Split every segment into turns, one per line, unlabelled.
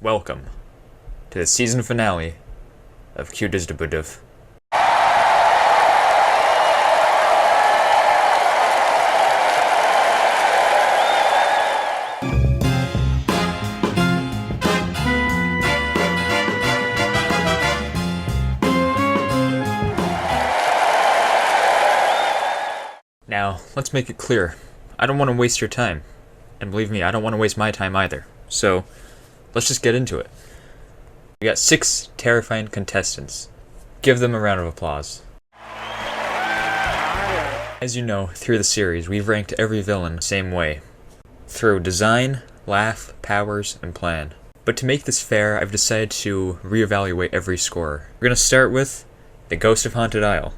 Welcome to the season finale of QTFTBSDV. Now, let's make it clear. I don't want to waste your time. And believe me, I don't want to waste my time either. So, let's just get into it. We got 6 terrifying contestants. Give them a round of applause. As you know, through the series, we've ranked every villain the same way. Through design, laugh, powers, and plan. But to make this fair, I've decided to reevaluate every score. We're gonna start with the Ghost of Haunted Isle.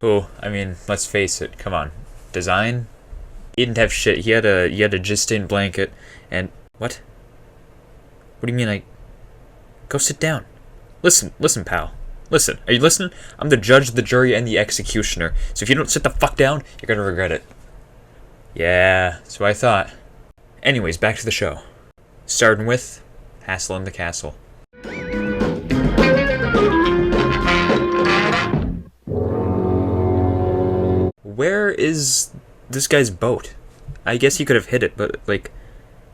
Who, I mean, let's face it, come on. Design? He didn't have shit. He had a just-in blanket, and... What? What do you mean Go sit down. Listen, pal. Listen, are you listening? I'm the judge, the jury, and the executioner. So if you don't sit the fuck down, you're gonna regret it. Yeah, so I thought. Anyways, back to the show. Starting with Hassle in the Castle. Where is this guy's boat? I guess he could have hit it, but, like,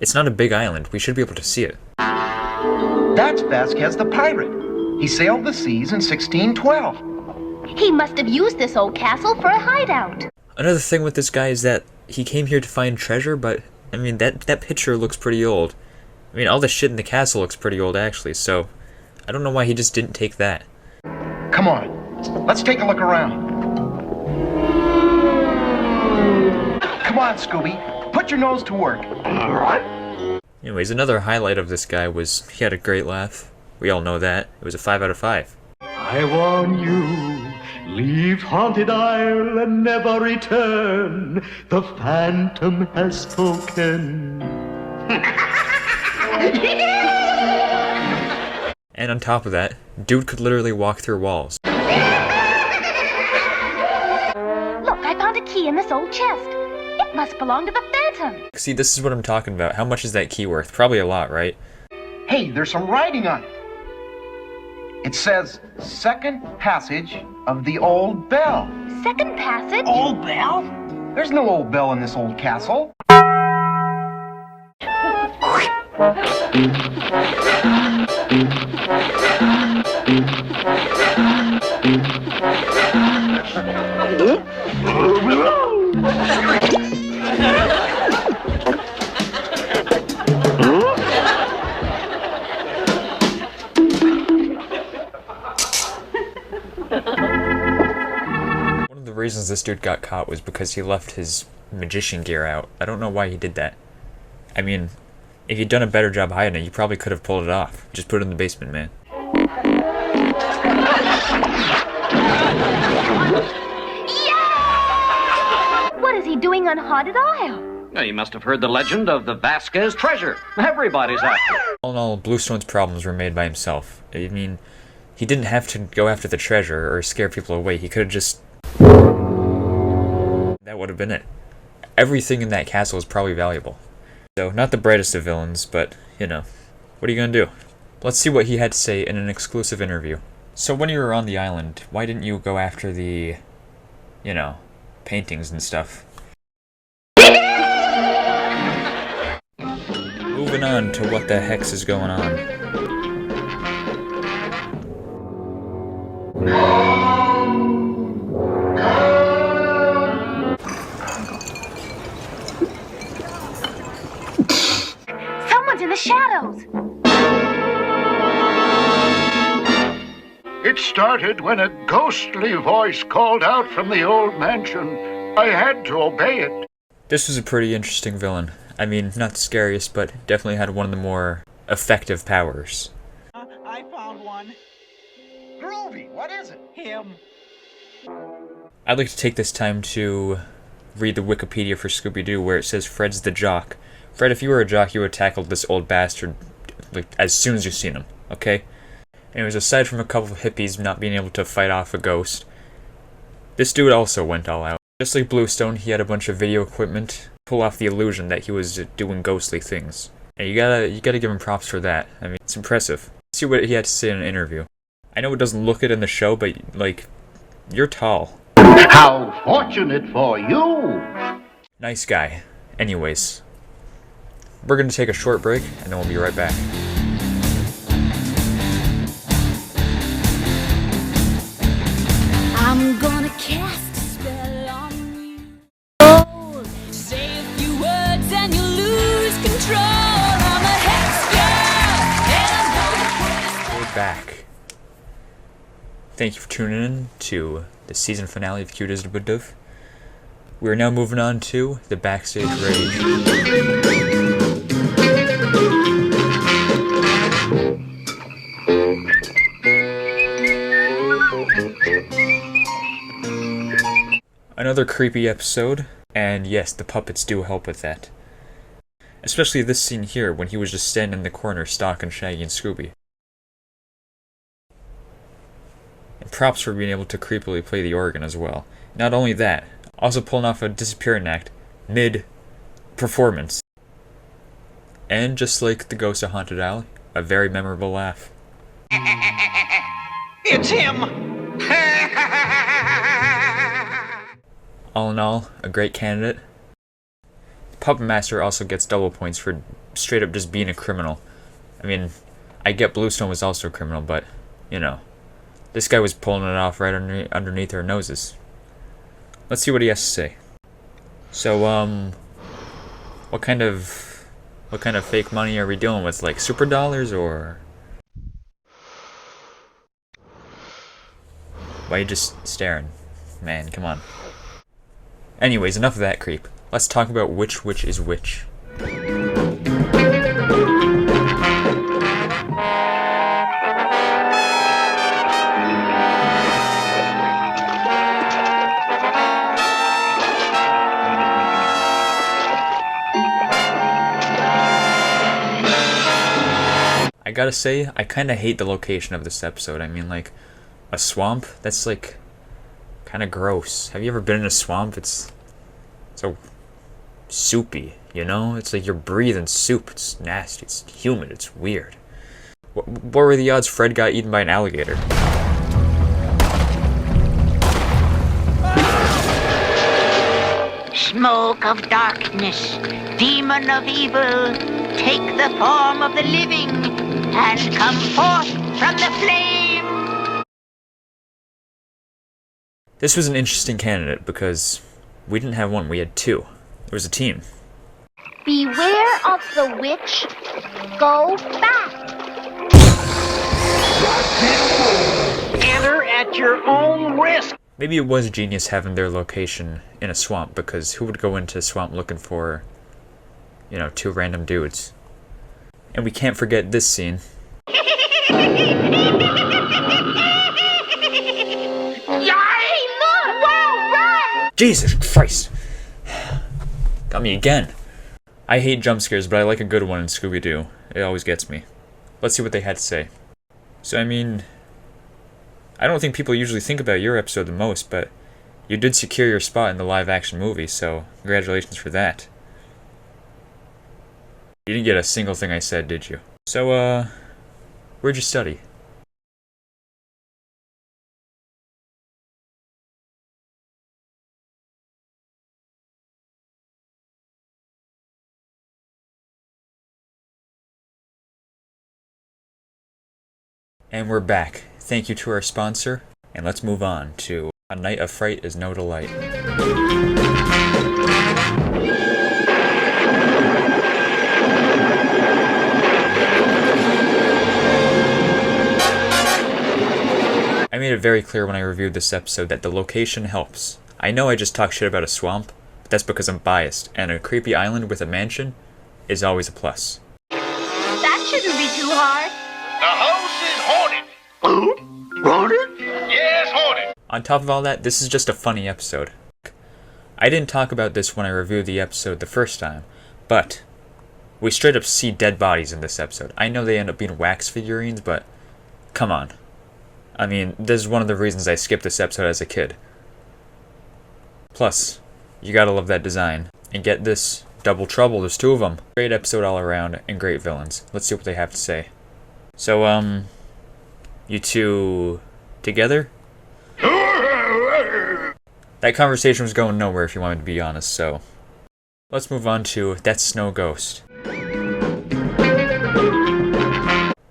it's not a big island. We should be able to see it.
That's Vasquez the pirate. He sailed the seas in 1612.
He must have used this old castle for a hideout.
Another thing with this guy is that he came here to find treasure, but, I mean, that picture looks pretty old. I mean, all the shit in the castle looks pretty old, actually, so I don't know why he just didn't take that.
Come on, let's take a look around. Come on, Scooby, put your nose to work.
Anyways, another highlight of this guy was he had a great laugh. We all know that. It was a 5 out of 5.
I warn you, leave Haunted Isle and never return. The Phantom has spoken.
And on top of that, dude could literally walk through walls.
Look, I found a key in this old chest. It must belong to the Phantom.
See, this is what I'm talking about. How much is that key worth? Probably a lot, right?
Hey, there's some writing on it. It says, second passage of the old bell.
Second passage?
Old bell? There's no old bell in this old castle.
One of the reasons this dude got caught was because he left his magician gear out. I don't know why he did that. I mean, if you'd done a better job hiding it, you probably could have pulled it off. Just put it in the basement, man.
Yeah! What is he doing on Haunted Isle?
Well, you must have heard the legend of the Vasquez treasure. Everybody's after it.
All in all, Bluestone's problems were made by himself. I mean, he didn't have to go after the treasure or scare people away. He could have just... That would have been it. Everything in that castle is probably valuable. So, not the brightest of villains, but, you know, what are you gonna do? Let's see what he had to say in an exclusive interview. So when you were on the island, why didn't you go after the, you know, paintings and stuff? Moving on to what the hex is going on.
Someone's in the shadows.
It started when a ghostly voice called out from the old mansion. I had to obey it.
This was a pretty interesting villain. I mean, not the scariest, but definitely had one of the more effective powers.
I found one.
Groovy, what is it?
Him.
I'd like to take this time to read the Wikipedia for Scooby-Doo, where it says Fred's the jock. Fred, if you were a jock, you would have tackled this old bastard like as soon as you seen him, okay? Anyways, aside from a couple of hippies not being able to fight off a ghost, This dude also went all out. Just like Bluestone, he had a bunch of video equipment to pull off the illusion that he was doing ghostly things. And you gotta give him props for that. I mean, it's impressive. Let's see what he had to say in an interview. I know it doesn't look it in the show, but, like, you're tall.
How fortunate for you!
Nice guy. Anyways, we're gonna take a short break, and then we'll be right back.
I'm gonna cast a spell on you. Oh, say a few words and you lose control. I'm a hex girl, and I'm gonna
We're back. Thank you for tuning in to the season finale of QTFTBSDV. We're now moving on to the backstage rage. Another creepy episode, and yes, the puppets do help with that. Especially this scene here, when he was just standing in the corner stalking Shaggy and Scooby. And props for being able to creepily play the organ as well. Not only that, also pulling off a disappearing act mid-performance. And just like the Ghost of Haunted Alley, a very memorable laugh.
It's him!
All in all, a great candidate. Puppet Master also gets double points for straight up just being a criminal. I mean, I get Bluestone was also a criminal, but, you know, this guy was pulling it off right underneath our noses. Let's see what he has to say. So, what kind of fake money are we dealing with? Like super dollars or? Why are you just staring? Man, come on. Anyways, enough of that creep. Let's talk about which witch is which. I gotta say, I kinda hate the location of this episode. I mean, like, a swamp? That's, like, kinda gross. Have you ever been in a swamp? It's so soupy, you know? It's like you're breathing soup. It's nasty. It's humid. It's weird. What were the odds Fred got eaten by an alligator?
Smoke of darkness, demon of evil, take the form of the living and come forth from the flame.
This was an interesting candidate because we didn't have one, we had two. It was a team.
Beware of the witch. Go back.
Enter at your own risk.
Maybe it was genius having their location in a swamp, because who would go into a swamp looking for, you know, two random dudes? And we can't forget this scene. Jesus Christ! Got me again. I hate jump scares, but I like a good one in Scooby-Doo. It always gets me. Let's see what they had to say. So, I mean, I don't think people usually think about your episode the most, but you did secure your spot in the live-action movie, so congratulations for that. You didn't get a single thing I said, did you? So, where'd you study? And we're back. Thank you to our sponsor, and let's move on to A Night of Fright is No Delight. I made it very clear when I reviewed this episode that the location helps. I know I just talk shit about a swamp, but that's because I'm biased, and a creepy island with a mansion is always a plus.
That shouldn't be too hard.
The house is haunted. Haunted? Yes, haunted.
On top of all that, this is just a funny episode. I didn't talk about this when I reviewed the episode the first time, but we straight up see dead bodies in this episode. I know they end up being wax figurines, but come on. I mean, this is one of the reasons I skipped this episode as a kid. Plus, you gotta love that design. And get this, Double Trouble, there's 2 of them. Great episode all around, and great villains. Let's see what they have to say. So, you two together? That conversation was going nowhere if you want me to be honest, so let's move on to That Snow Ghost.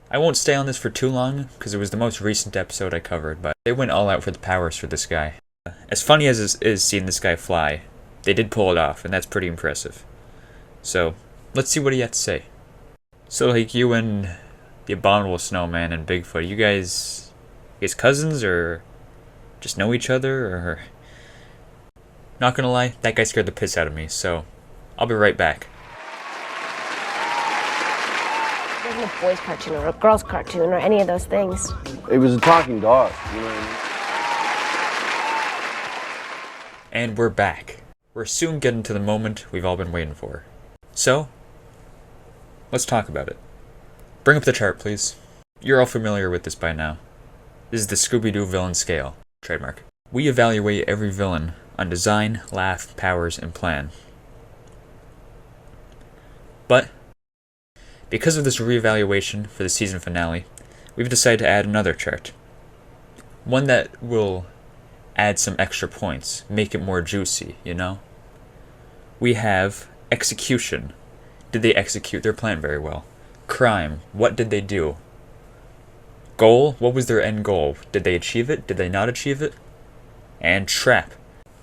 I won't stay on this for too long, because it was the most recent episode I covered, but they went all out for the powers for this guy. As funny as it is seeing this guy fly, they did pull it off, and that's pretty impressive. So, let's see what he had to say. So, like, you and the Abominable Snowman and Bigfoot, you guys cousins, or just know each other, or... Not gonna lie, that guy scared the piss out of me, so I'll be right back.
It wasn't a boy's cartoon or a girl's cartoon or any of those things.
It was a talking dog, you know what I mean?
And we're back. We're soon getting to the moment we've all been waiting for. So, let's talk about it. Bring up the chart, please. You're all familiar with this by now. This is the Scooby-Doo villain scale. Trademark. We evaluate every villain on design, laugh, powers, and plan. But, because of this reevaluation for the season finale, we've decided to add another chart. One that will add some extra points, make it more juicy, you know? We have execution. Did they execute their plan very well? Crime. What did they do? Goal. What was their end goal? Did they achieve it? Did they not achieve it? And trap.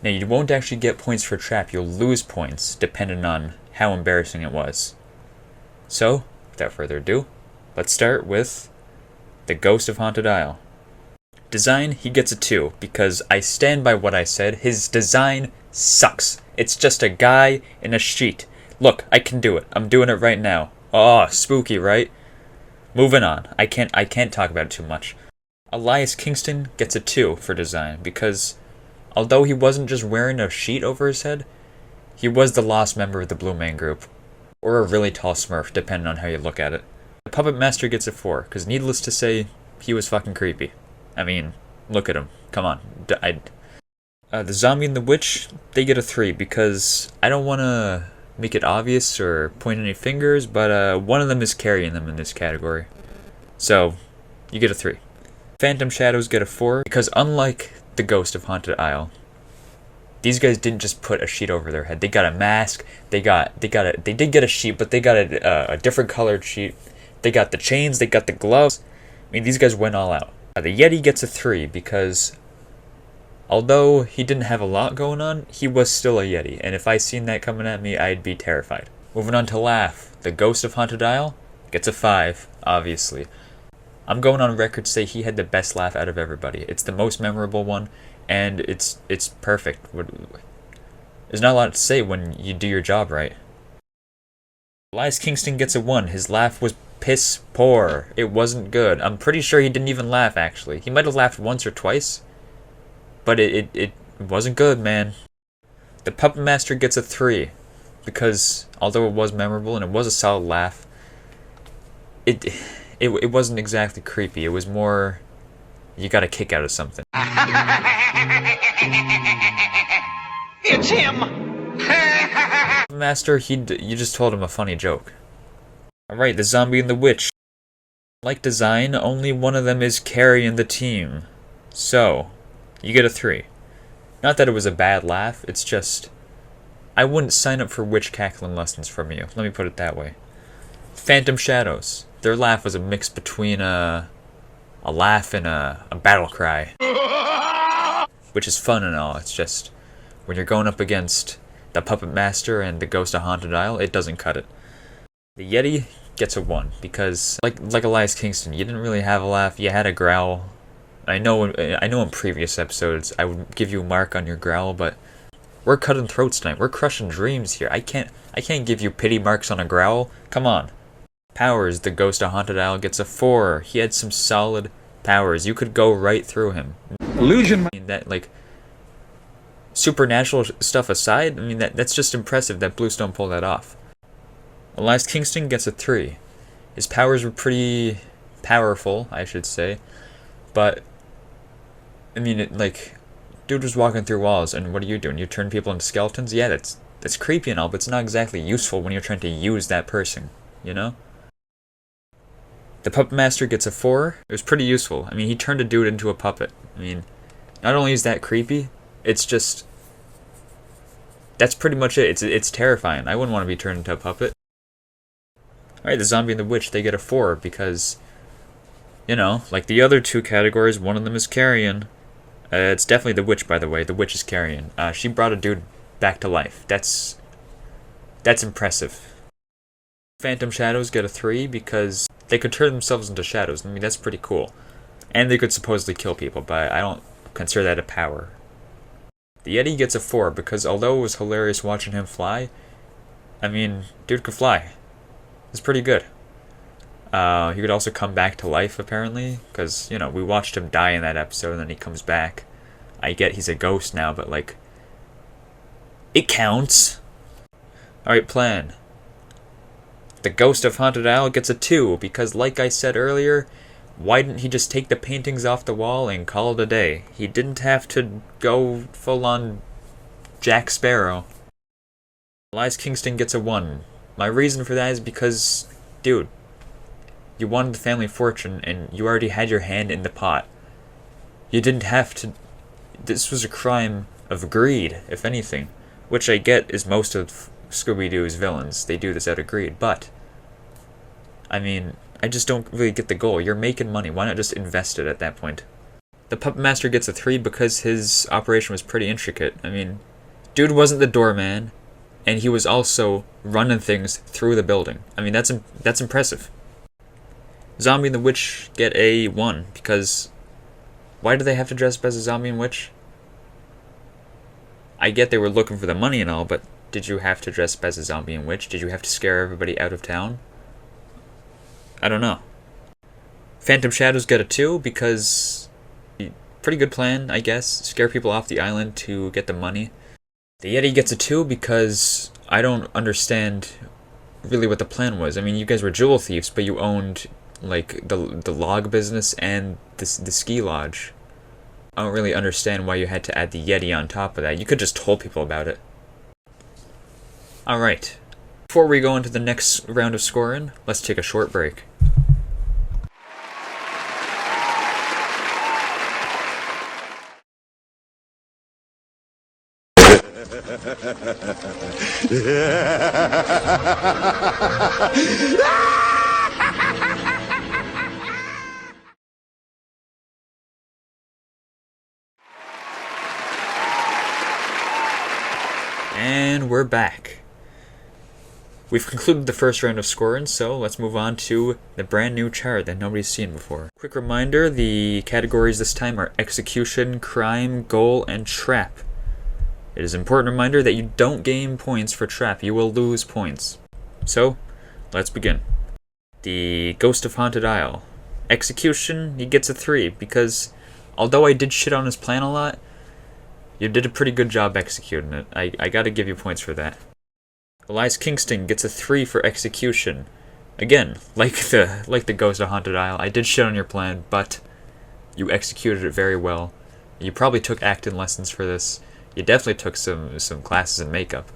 Now, you won't actually get points for trap. You'll lose points, depending on how embarrassing it was. So, without further ado, let's start with the Ghost of Haunted Isle. Design, he gets a 2, because I stand by what I said. His design sucks. It's just a guy in a sheet. Look, I can do it. I'm doing it right now. Oh, spooky, right? Moving on. I can't talk about it too much. Elias Kingston gets a 2 for design, because although he wasn't just wearing a sheet over his head, he was the lost member of the Blue Man Group. Or a really tall smurf, depending on how you look at it. The Puppet Master gets a 4, because needless to say, he was fucking creepy. I mean, look at him. Come on. The Zombie and the Witch, they get a 3, because I don't want to make it obvious or point any fingers, but one of them is carrying them in this category. So, you get a 3. Phantom Shadows get a 4, because unlike the Ghost of Haunted Isle, these guys didn't just put a sheet over their head. They got a mask. They did get a sheet, but they got a different colored sheet. They got the chains. They got the gloves. I mean, these guys went all out. The Yeti gets a 3 because although he didn't have a lot going on, he was still a Yeti. And if I seen that coming at me, I'd be terrified. Moving on to Laugh. The Ghost of Haunted Isle gets a 5, obviously. I'm going on record to say he had the best laugh out of everybody. It's the most memorable one, and it's perfect. There's not a lot to say when you do your job right. Elias Kingston gets a 1. His laugh was piss poor. It wasn't good. I'm pretty sure he didn't even laugh, actually. He might have laughed once or twice, but it wasn't good, man. The Puppet Master gets a 3, because although it was memorable and it was a solid laugh, it wasn't exactly creepy. It was more, you got a kick out of something.
It's him!
Master, you just told him a funny joke. Alright, the Zombie and the Witch. Like design, only one of them is carrying the team. So, you get a 3. Not that it was a bad laugh, it's just, I wouldn't sign up for witch cackling lessons from you. Let me put it that way. Phantom Shadows. Their laugh was a mix between a laugh and a battle cry. Which is fun and all, it's just, when you're going up against the Puppet Master and the Ghost of Haunted Isle, it doesn't cut it. The Yeti gets a 1, because, like Elias Kingston, you didn't really have a laugh, you had a growl. I know in previous episodes I would give you a mark on your growl, but we're cutting throats tonight, we're crushing dreams here. I can't give you pity marks on a growl, come on. Powers, the Ghost of Haunted Isle gets a 4. He had some solid powers. You could go right through him.
Illusion.
I mean, that, like, supernatural stuff aside, I mean, that's just impressive that Bluestone pulled that off. Elias Kingston gets a 3. His powers were pretty powerful, I should say. But, I mean, Dude was walking through walls, and what are you doing? You turn people into skeletons? Yeah, that's creepy and all, but it's not exactly useful when you're trying to use that person, you know? The Puppet Master gets a 4. It was pretty useful. I mean, he turned a dude into a puppet. I mean, not only is that creepy, it's just... that's pretty much it. It's terrifying. I wouldn't want to be turned into a puppet. Alright, the Zombie and the Witch, they get a 4 because, you know, like the other 2 categories, one of them is carrion. It's definitely the Witch, by the way. The Witch is carrion. She brought a dude back to life. That's impressive. Phantom Shadows get a 3 because they could turn themselves into shadows. I mean, that's pretty cool. And they could supposedly kill people, but I don't consider that a power. The Yeti gets a 4 because although it was hilarious watching him fly, I mean, dude could fly. It's pretty good. He could also come back to life, apparently, because, you know, we watched him die in that episode, and then he comes back. I get he's a ghost now, but, like, it counts. Alright, plan. The Ghost of Haunted Isle gets a 2, because, like I said earlier, why didn't he just take the paintings off the wall and call it a day? He didn't have to go full-on Jack Sparrow. Elias Kingston gets a 1. My reason for that is because, dude, you wanted the family fortune, and you already had your hand in the pot. You didn't have to... This was a crime of greed, if anything. Which I get is most of Scooby-Doo's villains. They do this out of greed, but... I mean, I just don't really get the goal. You're making money. Why not just invest it at that point? The Puppet Master gets a 3 because his operation was pretty intricate. I mean, dude wasn't the doorman, and he was also running things through the building. I mean, that's impressive. Zombie and the Witch get a 1, because why do they have to dress up as a zombie and witch? I get they were looking for the money and all, but did you have to dress up as a zombie and witch? Did you have to scare everybody out of town? I don't know. Phantom Shadows get a 2, because pretty good plan, I guess. Scare people off the island to get the money. The Yeti gets a 2 because I don't understand really what the plan was. I mean, you guys were jewel thieves, but you owned like the log business and the ski lodge. I don't really understand why you had to add the Yeti on top of that. You could just told people about it. Alright. Before we go into the next round of scoring, let's take a short break. And we're back. We've concluded the first round of scoring, so let's move on to the brand new chart that nobody's seen before. Quick reminder, the categories this time are execution, crime, goal, and trap. It is an important reminder that you don't gain points for trap, you will lose points. So, let's begin. The Ghost of Haunted Isle. Execution, he gets a 3, because although I did shit on his plan a lot, you did a pretty good job executing it. I gotta give you points for that. Elias Kingston gets a 3 for execution. Again, like the Ghost of Haunted Isle, I did shit on your plan, but you executed it very well. You probably took acting lessons for this. You definitely took some classes in makeup.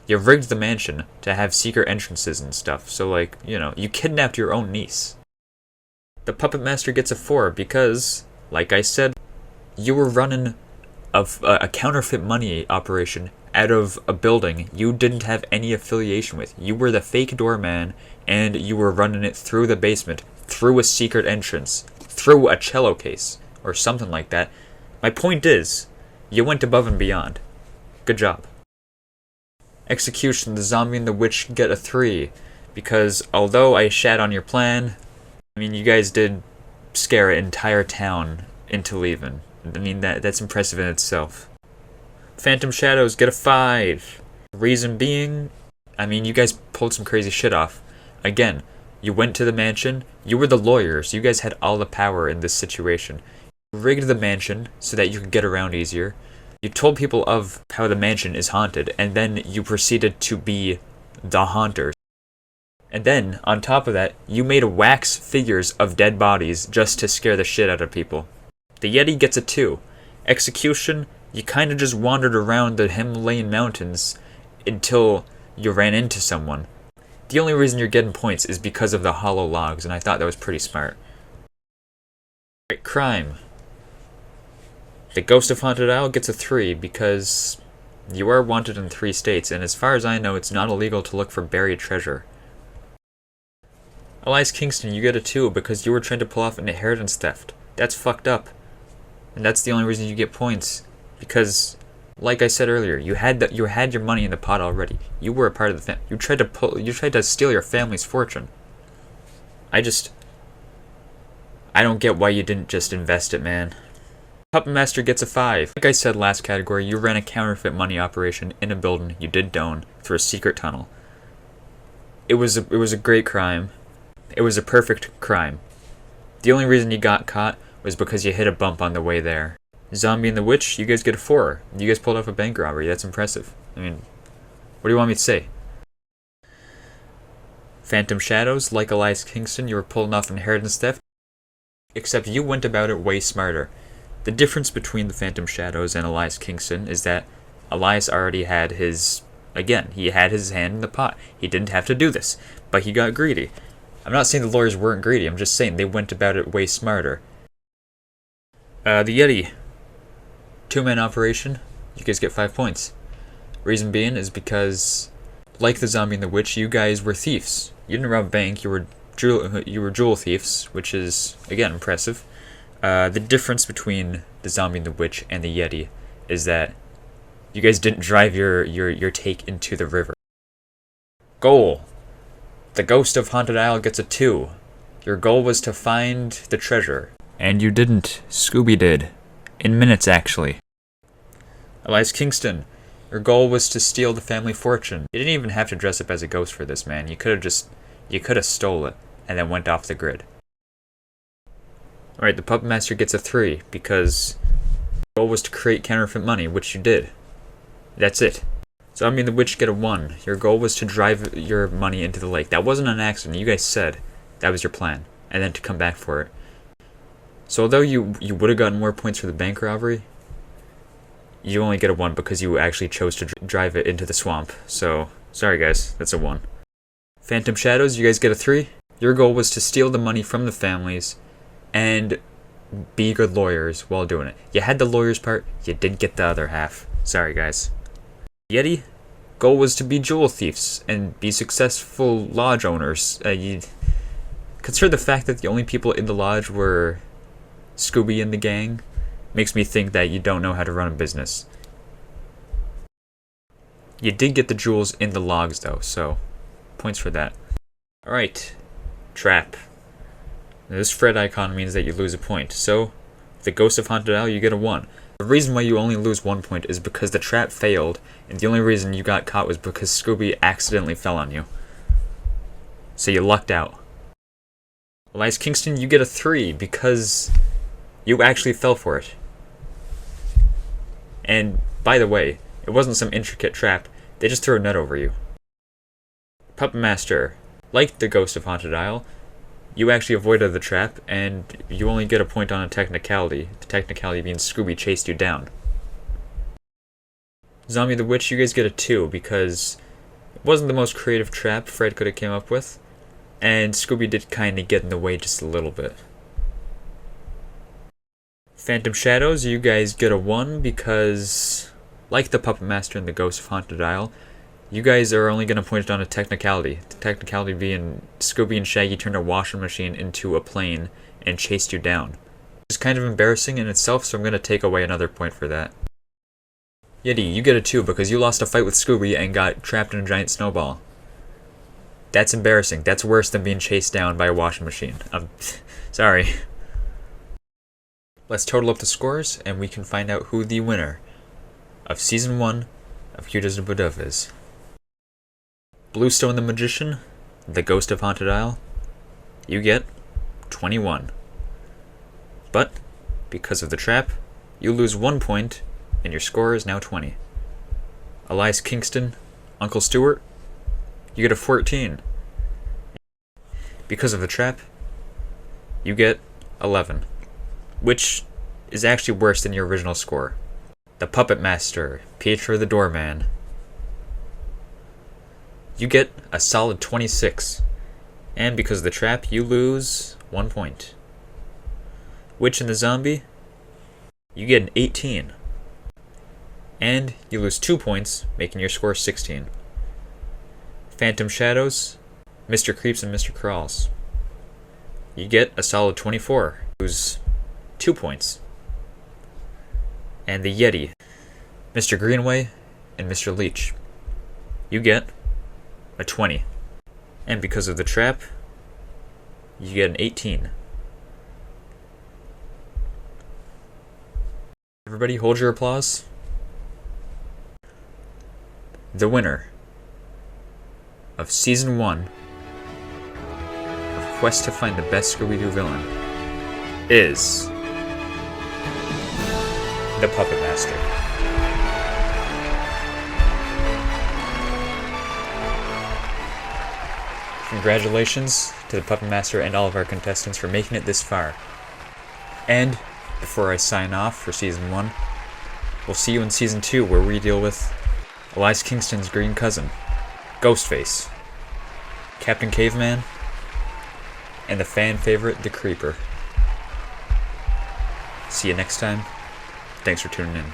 You rigged the mansion to have secret entrances and stuff, so like, you know, you kidnapped your own niece. The Puppet Master gets a 4 because, like I said, you were running a counterfeit money operation out of a building you didn't have any affiliation with. You were the fake doorman, and you were running it through the basement, through a secret entrance, through a cello case, or something like that. My point is, you went above and beyond. Good job. Execution, the Zombie and the Witch get a 3, because although I shat on your plan, I mean, you guys did scare an entire town into leaving. I mean, that's impressive in itself. Phantom Shadows get a 5. Reason being, I mean, you guys pulled some crazy shit off. Again, you went to the mansion, you were the lawyers, you guys had all the power in this situation. You rigged the mansion so that you could get around easier. You told people of how the mansion is haunted, and then you proceeded to be the haunters. And then, on top of that, you made wax figures of dead bodies just to scare the shit out of people. The Yeti gets a 2, Execution, you kind of just wandered around the Himalayan mountains until you ran into someone. The only reason you're getting points is because of the hollow logs, and I thought that was pretty smart. Right, crime. The Ghost of Haunted Isle gets a 3 because you are wanted in 3 states, and as far as I know, it's not illegal to look for buried treasure. Elias Kingston, you get a 2 because you were trying to pull off an inheritance theft. That's fucked up. And that's the only reason you get points. Because, like I said earlier, you had your money in the pot already. You were a part of the family. You tried to steal your family's fortune. I don't get why you didn't just invest it, man. Puppet Master gets a 5. Like I said last category, you ran a counterfeit money operation in a building you did own through a secret tunnel. It was a great crime. It was a perfect crime. The only reason you got caught was because you hit a bump on the way there. Zombie and the Witch, you guys get a 4. You guys pulled off a bank robbery. That's impressive. I mean, what do you want me to say? Phantom Shadows, like Elias Kingston, you were pulling off inheritance theft. Except you went about it way smarter. The difference between the Phantom Shadows and Elias Kingston is that Elias already had his... Again, he had his hand in the pot. He didn't have to do this, but he got greedy. I'm not saying the lawyers weren't greedy, I'm just saying they went about it way smarter. The Yeti. 2-man operation, you guys get 5 points. Reason being is because, like the Zombie and the Witch, you guys were thieves. You didn't rob a bank, you were jewel thieves, which is, again, impressive. The difference between the Zombie and the Witch and the Yeti is that you guys didn't drive your take into the river. Goal. The Ghost of Haunted Isle gets a 2. Your goal was to find the treasure. And you didn't. Scooby did. In minutes, actually. Elias Kingston. Your goal was to steal the family fortune. You didn't even have to dress up as a ghost for this, man. You could have stole it and then went off the grid. Alright, the Puppet Master gets a 3 because your goal was to create counterfeit money, which you did. That's it. Zombie and the Witch get a 1. Your goal was to drive your money into the lake. That wasn't an accident. You guys said that was your plan, and then to come back for it. So although you would have gotten more points for the bank robbery, you only get a 1 because you actually chose to drive it into the swamp. So, sorry guys, that's a 1. Phantom Shadows, you guys get a 3. Your goal was to steal the money from the families and be good lawyers while doing it. You had the lawyers part, you did get the other half. Sorry guys. Yeti, goal was to be jewel thieves and be successful lodge owners. You consider the fact that the only people in the lodge were Scooby and the gang makes me think that you don't know how to run a business. You did get the jewels in the logs though, so points for that. Alright, trap. Now, this Fred icon means that you lose a point, so the Ghost of Haunted Isle, you get a 1. The reason why you only lose 1 point is because the trap failed, and the only reason you got caught was because Scooby accidentally fell on you. So you lucked out. Elias Kingston, you get a 3 because you actually fell for it. And, by the way, it wasn't some intricate trap, they just threw a net over you. Puppet Master, like the Ghost of Haunted Isle, you actually avoided the trap, and you only get a point on a technicality. The technicality being Scooby chased you down. Zombie the Witch, you guys get a 2 because it wasn't the most creative trap Fred could have came up with, and Scooby did kind of get in the way just a little bit. Phantom Shadows, you guys get a 1 because, like the Puppet Master and the Ghost of Haunted Isle, you guys are only going to point it on a technicality. The technicality being Scooby and Shaggy turned a washing machine into a plane and chased you down. It's kind of embarrassing in itself, so I'm going to take away another point for that. Yeti, you get a 2 because you lost a fight with Scooby and got trapped in a giant snowball. That's embarrassing. That's worse than being chased down by a washing machine. Sorry. Let's total up the scores, and we can find out who the winner of Season 1 of QTFTBSDV is. Bluestone the Magician, the Ghost of Haunted Isle, you get 21. But, because of the trap, you lose 1 point, and your score is now 20. Elias Kingston, Uncle Stewart, you get a 14. Because of the trap, you get 11. Which is actually worse than your original score. The Puppet Master, Pietro the Doorman. You get a solid 26. And because of the trap, you lose 1 point. Witch and the Zombie, you get an 18. And you lose 2 points, making your score 16. Phantom Shadows, Mr. Creeps and Mr. Crawls. You get a solid 24. Lose 2 points. And the Yeti, Mr. Greenway and Mr. Leech. You get a 20. And because of the trap, you get an 18. Everybody hold your applause. The winner of Season 1 of Quest to Find the Best Scooby-Doo Villain is the Puppet Master. Congratulations to the Puppet Master and all of our contestants for making it this far. And before I sign off for Season 1, we'll see you in Season 2 where we deal with Elias Kingston's green cousin, Ghostface, Captain Caveman, and the fan favorite, the Creeper. See you next time. Thanks for tuning in.